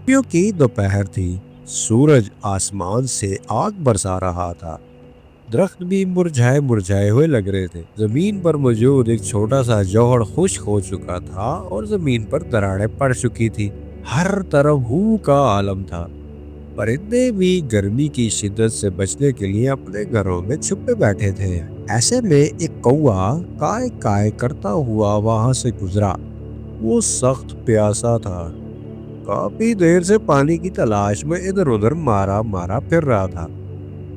गर्मियों की दोपहर थी। सूरज आसमान से आग बरसा रहा था। दरख्त भी मुरझाए मुरझाए हुए लग रहे थे। जमीन पर मौजूद एक छोटा सा जौहर खुश्क हो चुका था और जमीन पर दरारें पड़ चुकी थी। हर तरफ हू का आलम था। परिंदे भी गर्मी की शिद्दत से बचने के लिए अपने घरों में छुपे बैठे थे। ऐसे में एक कौवा काय काय करता हुआ वहां से गुजरा। वो सख्त प्यासा था। काफी देर से पानी की तलाश में इधर उधर मारा मारा फिर रहा था।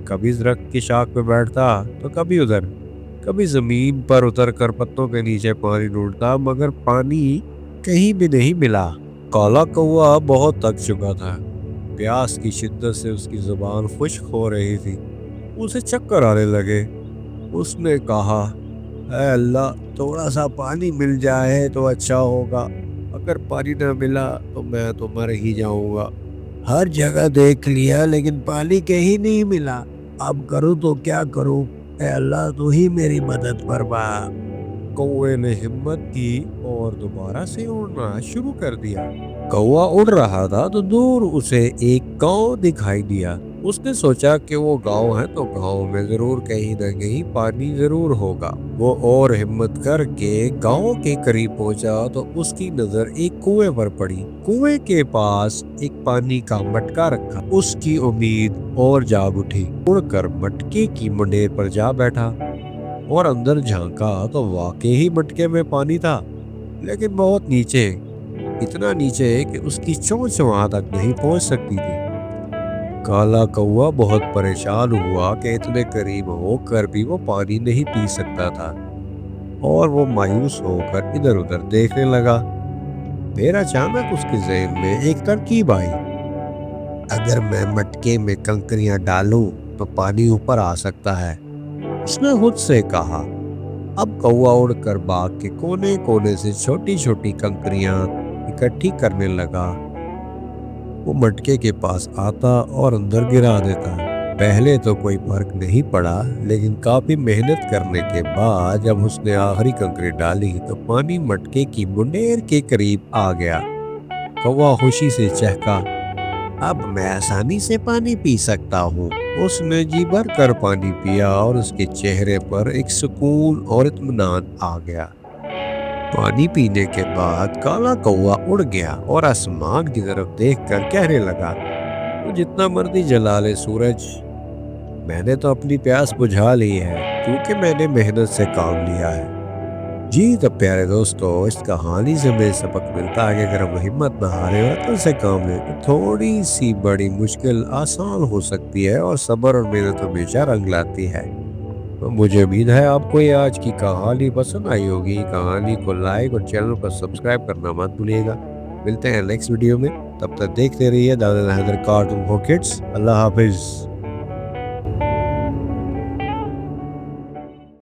कभी दरख्त की शाख पे बैठता तो कभी उधर, कभी जमीन पर उतर कर पत्तों के नीचे पानी ढूंढता, मगर पानी कहीं भी नहीं मिला। काला कौवा बहुत थक चुका था। प्यास की शिद्दत से उसकी जुबान खुश्क हो रही थी। उसे चक्कर आने लगे। उसने कहा, "ऐ अल्लाह, थोड़ा सा पानी मिल जाए तो अच्छा होगा। अगर पानी न मिला तो मैं तो मर ही जाऊंगा। हर जगह देख लिया लेकिन पानी कहीं नहीं मिला। अब करूँ तो क्या करूँ? ऐ अल्लाह, तू ही मेरी मदद फरमा।" कौवे ने हिम्मत की और दोबारा से उड़ना शुरू कर दिया। कौवा उड़ रहा था तो दूर उसे एक गांव दिखाई दिया। उसने सोचा कि वो गांव है तो गांव में जरूर कहीं न कहीं पानी जरूर होगा। वो और हिम्मत करके गांव के करीब पहुंचा तो उसकी नजर एक कुएं पर पड़ी। कुएं के पास एक पानी का मटका रखा। उसकी उम्मीद और जाग उठी। उड़कर मटके की मुंडेर पर जा बैठा और अंदर झांका तो वाकई ही मटके में पानी था, लेकिन बहुत नीचे। इतना नीचे कि उसकी चोंच वहां तक नहीं पहुंच सकती थी। काला कौवा बहुत परेशान हुआ कि इतने करीब होकर भी वो पानी नहीं पी सकता था, और वो मायूस होकर इधर उधर देखने लगा। फिर अचानक उसके ज़हन में एक तरकीब आई। अगर मैं मटके में कंकरियां डालूं तो पानी ऊपर आ सकता है, उसने खुद से कहा। अब कौवा उड़कर बाग के कोने कोने से छोटी छोटी कंकरियां इकट्ठी करने लगा। वो मटके के पास आता और अंदर गिरा देता। पहले तो कोई फर्क नहीं पड़ा, लेकिन काफी मेहनत करने के बाद जब उसने आखिरी कंकरी डाली तो पानी मटके की मुंडेर के करीब आ गया। कौवा खुशी से चहका, अब मैं आसानी से पानी पी सकता हूँ। उसने जी भर कर पानी पिया और उसके चेहरे पर एक सुकून और इत्मीनान आ गया। पानी पीने के बाद काला कौवा उड़ गया और आसमान की तरफ देखकर कहने लगा, तो जितना मर्जी जला ले सूरज, मैंने तो अपनी प्यास बुझा ली है, क्योंकि मैंने मेहनत से काम लिया है। जी तो प्यारे दोस्तों, इस कहानी से हमें सबक मिलता है कि अगर हम हिम्मत न हारे और अकल से काम लें तो थोड़ी सी बड़ी मुश्किल आसान हो सकती है, और सब्र और मेहनत हमेशा रंग लाती है। तो मुझे उम्मीद है आपको ये आज की कहानी पसंद आई होगी। कहानी को लाइक और चैनल को सब्सक्राइब करना मत भूलिएगा। मिलते हैं नेक्स्ट वीडियो में। तब तक देखते रहिए Dada Haider cartoon for kids. अल्लाह हाफिज।